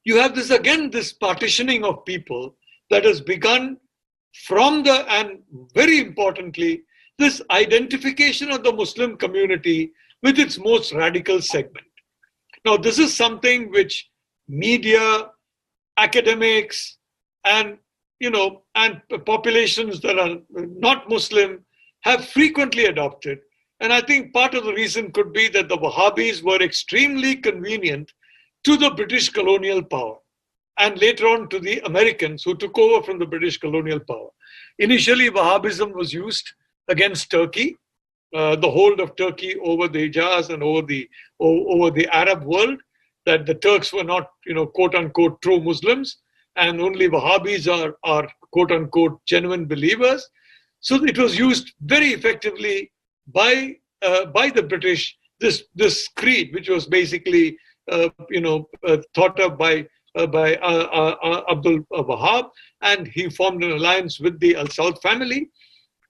You have this again, this partitioning of people that has begun from and very importantly, this identification of the Muslim community with its most radical segment. Now, this is something which media, academics, and populations that are not Muslim have frequently adopted. And I think part of the reason could be that the Wahhabis were extremely convenient to the British colonial power, and later on to the Americans who took over from the British colonial power. Initially, Wahhabism was used against Turkey, the hold of Turkey over the Hijaz and over the Arab world, that the Turks were not, quote unquote, true Muslims, and only Wahhabis are quote unquote genuine believers. So it was used very effectively by the British. This creed, which was basically thought up by Abdul Wahab, and he formed an alliance with the Al Saud family.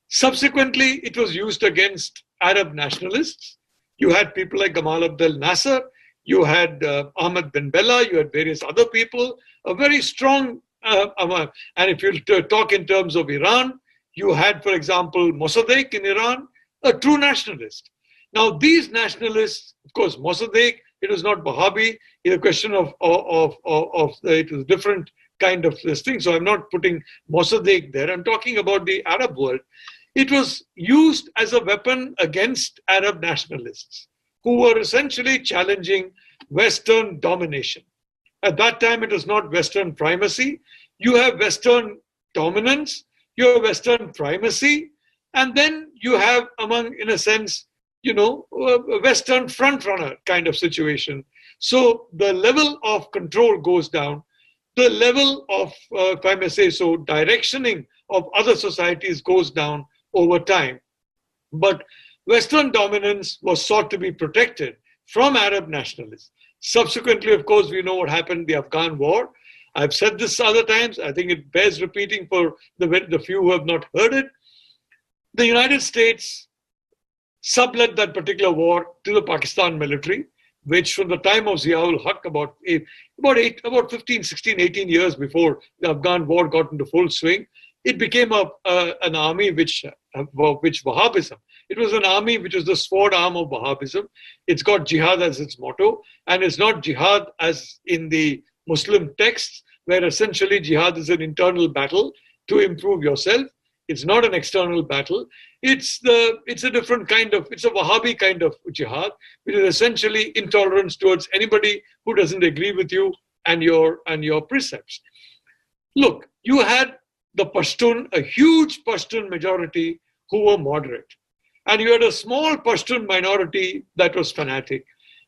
Subsequently, it was used against Arab nationalists. You had people like Gamal Abdel Nasser, you had Ahmed bin Bella, you had various other people, a very strong, and if you talk in terms of Iran, you had, for example, Mossadegh in Iran, a true nationalist. Now, these nationalists, of course, Mossadegh, it was not Wahhabi. It's a question of it was different kind of this thing. So I'm not putting Mossadegh there. I'm talking about the Arab world. It was used as a weapon against Arab nationalists who were essentially challenging Western domination. At that time, it was not Western primacy. You have Western dominance, you have Western primacy, and then you have in a sense, a Western front-runner kind of situation. So the level of control goes down. The level of, if I may say so, directioning of other societies goes down over time. But Western dominance was sought to be protected from Arab nationalists. Subsequently, of course, we know what happened, the Afghan war. I've said this other times. I think it bears repeating for the few who have not heard it. The United States sublet that particular war to the Pakistan military, which from the time of Ziaul Haq, about 15, 16, 18 years before the Afghan war got into full swing, it became an army which Wahhabism. It was an army which was the sword arm of Wahhabism. It's got jihad as its motto, and it's not jihad as in the Muslim texts, where essentially jihad is an internal battle to improve yourself. It's not an external battle. It's a different kind of, it's a Wahhabi kind of jihad, which is essentially intolerance towards anybody who doesn't agree with you and your precepts. Look, you had the Pashtun, a huge Pashtun majority who were moderate. And you had a small Pashtun minority that was fanatic.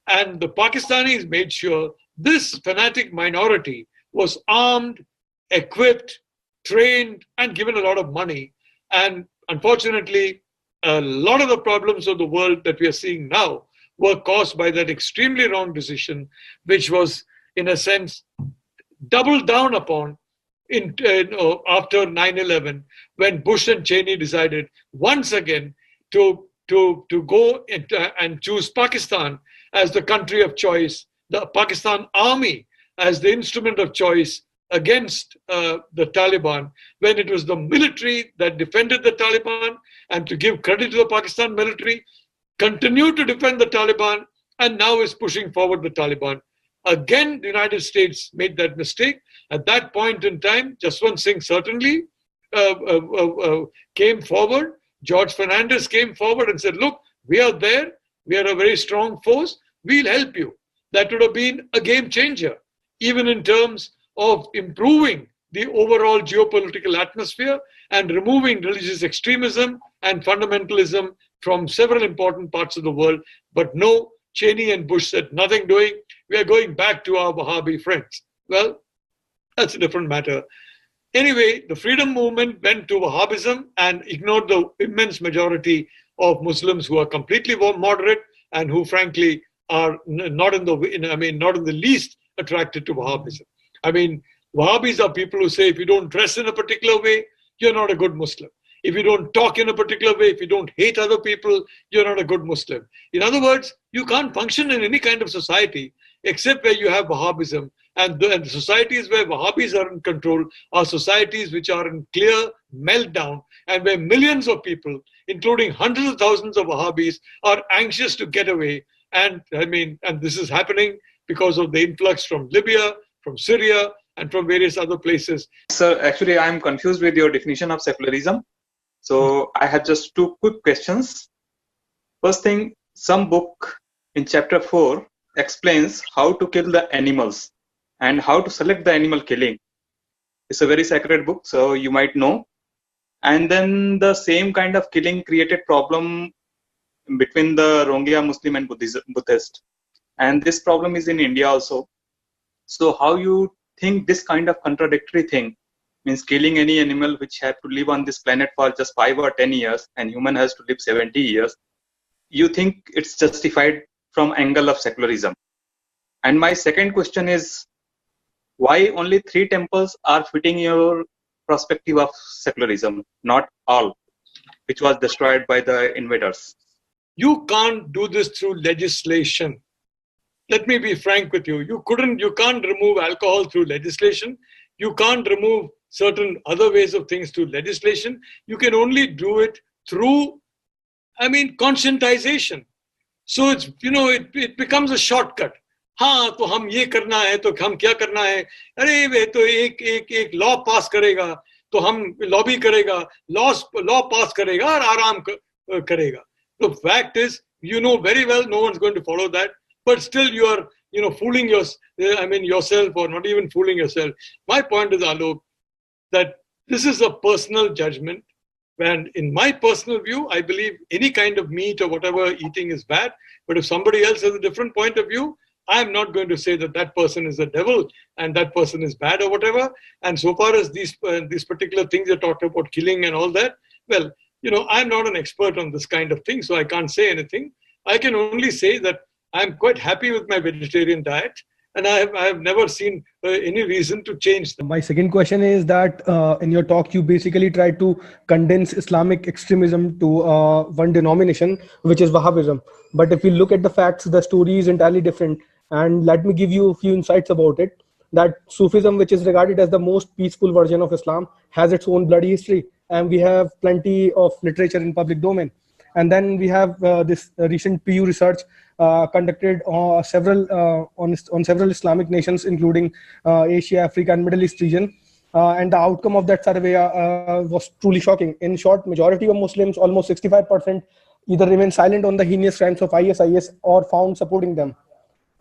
And the Pakistanis made sure this fanatic minority was armed, equipped, trained, and given a lot of money. And unfortunately, a lot of the problems of the world that we are seeing now were caused by that extremely wrong decision, which was, in a sense, doubled down upon after 9/11, when Bush and Cheney decided once again to go and choose Pakistan as the country of choice, the Pakistan army as the instrument of choice against the Taliban, when it was the military that defended the Taliban, and to give credit to the Pakistan military, continued to defend the Taliban, and now is pushing forward the Taliban. Again, the United States made that mistake. At that point in time, Jaswant Singh certainly came forward. George Fernandez came forward and said, look, we are there. We are a very strong force. We'll help you. That would have been a game changer, even in terms of improving the overall geopolitical atmosphere and removing religious extremism and fundamentalism from several important parts of the world. But no, Cheney and Bush said, nothing doing. We are going back to our Wahhabi friends. Well, that's a different matter. Anyway, the freedom movement went to Wahhabism and ignored the immense majority of Muslims who are completely moderate and who, frankly, are not in the least attracted to Wahhabism. I mean, Wahhabis are people who say if you don't dress in a particular way, you're not a good Muslim. if you don't talk in a particular way, if you don't hate other people, you're not a good Muslim. In other words, you can't function in any kind of society except where you have Wahhabism. And the societies where Wahhabis are in control are societies which are in clear meltdown and where millions of people, including hundreds of thousands of Wahhabis, are anxious to get away. And this is happening because of the influx from Libya, from Syria, and from various other places. Sir, actually, I'm confused with your definition of secularism. So I have just two quick questions. First thing, some book in chapter 4 explains how to kill the animals and how to select the animal killing. It's a very sacred book, so you might know. And then the same kind of killing created problem between the Rohingya Muslim and Buddhist. And this problem is in India also. So how you think this kind of contradictory thing, means killing any animal which have to live on this planet for just 5 or 10 years and human has to live 70 years, you think it's justified from angle of secularism? And my second question is, why only 3 temples are fitting your perspective of secularism, not all, which was destroyed by the invaders? You can't do this through legislation. Let me be frank with you. You can't remove alcohol through legislation. You can't remove certain other ways of things through legislation. You can only do it through, conscientization. So it's, it becomes a shortcut. हाँ तो हम ये करना है तो हम क्या करना है, अरे वे तो एक लॉ पास करेगा तो हम लॉबी करेगा, लॉ पास करेगा और आराम करेगा. The fact is, you know very well no one's going to follow that, but still you are fooling yourself, or not even fooling yourself. My point is, Alok, that this is a personal judgment. And in my personal view, I believe any kind of meat or whatever eating is bad. But if somebody else has a different point of view, I'm not going to say that that person is the devil and that person is bad or whatever. And so far as these particular things you're talking about, killing and all that, well, I'm not an expert on this kind of thing, so I can't say anything. I can only say that I'm quite happy with my vegetarian diet, and I have never seen any reason to change them. My second question is that in your talk, you basically tried to condense Islamic extremism to one denomination, which is Wahhabism. But if we look at the facts, the story is entirely different. And let me give you a few insights about it. That Sufism, which is regarded as the most peaceful version of Islam, has its own bloody history. And we have plenty of literature in public domain. And then we have this recent PU research conducted on several Islamic nations, including Asia, Africa, and Middle East region. And the outcome of that survey was truly shocking. In short, majority of Muslims, almost 65%, either remain silent on the heinous crimes of ISIS or found supporting them.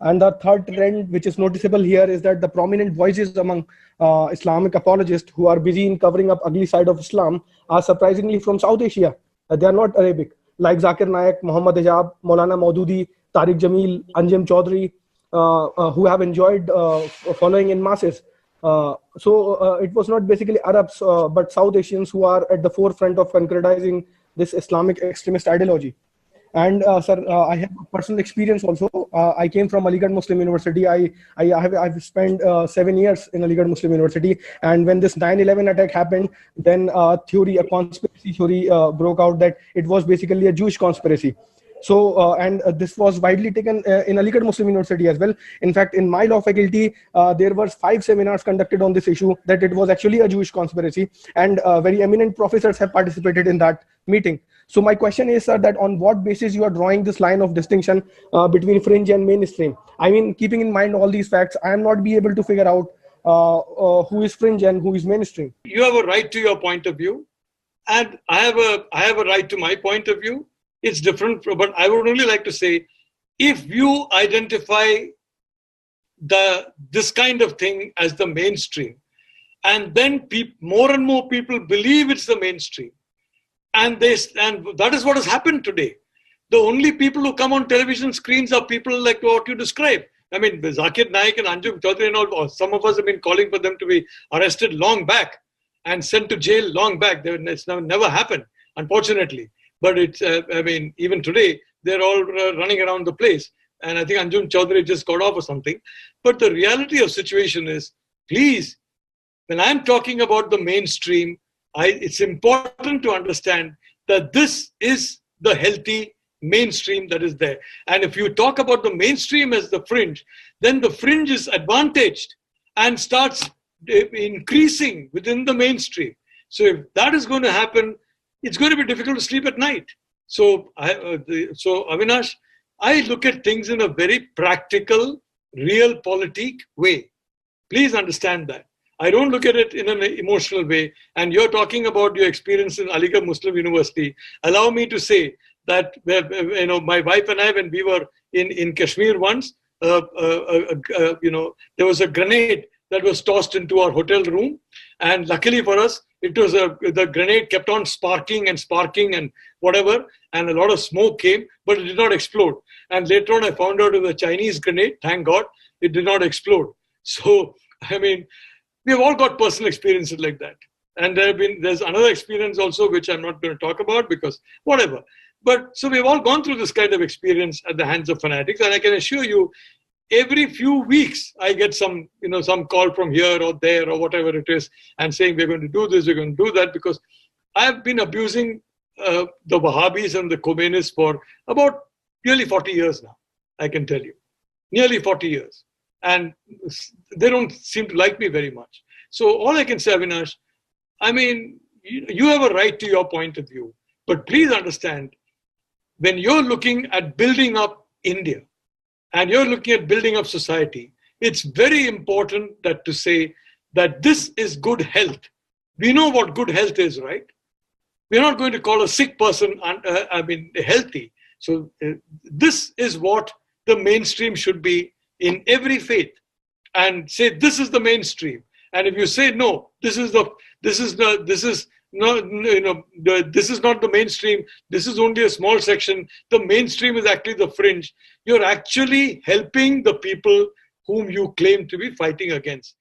And the third trend, which is noticeable here, is that the prominent voices among Islamic apologists who are busy in covering up ugly side of Islam are surprisingly from South Asia. They are not Arabic, like Zakir Naik, Muhammad Hijab, Maulana Maududi, Tariq Jamil, Anjem Chaudhry, who have enjoyed following in masses. So it was not basically Arabs, but South Asians who are at the forefront of concretizing this Islamic extremist ideology. And sir, I have personal experience also. I came from Aligarh Muslim University. I've spent 7 years in Aligarh Muslim University. And when this 9/11 attack happened, then a conspiracy theory broke out that it was basically a Jewish conspiracy. So, and this was widely taken in Aligarh Muslim University as well. In fact, in my law faculty, there were 5 seminars conducted on this issue, that it was actually a Jewish conspiracy. And very eminent professors have participated in that meeting. So my question is, sir, that on what basis you are drawing this line of distinction between fringe and mainstream? I mean, keeping in mind all these facts, I am not be able to figure out who is fringe and who is mainstream. You have a right to your point of view, and I have a right to my point of view. It's different, but I would only like to say, if you identify this kind of thing as the mainstream, and then more and more people believe it's the mainstream, and that is what has happened today. The only people who come on television screens are people like what you describe. I mean, Zakir Naik and Anjem Chaudhry and all, some of us have been calling for them to be arrested long back and sent to jail long back. It's never happened, unfortunately. But it's, even today, they're all running around the place. And I think Anjem Chaudhry just got off or something. But the reality of the situation is, please, when I'm talking about the mainstream, it's important to understand that this is the healthy mainstream that is there. And if you talk about the mainstream as the fringe, then the fringe is advantaged and starts increasing within the mainstream. So if that is going to happen, it's going to be difficult to sleep at night. So, Avinash, I look at things in a very practical, realpolitik way. Please understand that. I don't look at it in an emotional way. And you're talking about your experience in Aligarh Muslim University. Allow me to say that, my wife and I, when we were in Kashmir once, there was a grenade that was tossed into our hotel room. And luckily for us, it was the grenade kept on sparking and whatever, and a lot of smoke came, but it did not explode. And later on, I found out it was a Chinese grenade. Thank God, it did not explode. So, I mean, we've all got personal experiences like that. And there's another experience also, which I'm not going to talk about because whatever. But so we've all gone through this kind of experience at the hands of fanatics. And I can assure you, every few weeks, I get some call from here or there or whatever it is and saying, we're going to do this, we're going to do that, because I've been abusing the Wahhabis and the Khomeinists for about nearly 40 years now, I can tell you. Nearly 40 years. And they don't seem to like me very much. So all I can say, Avinash, I mean, you have a right to your point of view. But please understand, when you're looking at building up India, and you're looking at building up society, it's very important to say that this is good health. We know what good health is, right? We're not going to call a sick person healthy. So this is what the mainstream should be in every faith, and say this is the mainstream. And if you say no, this is not the mainstream, this is only a small section, the mainstream is actually the fringe, you're actually helping the people whom you claim to be fighting against.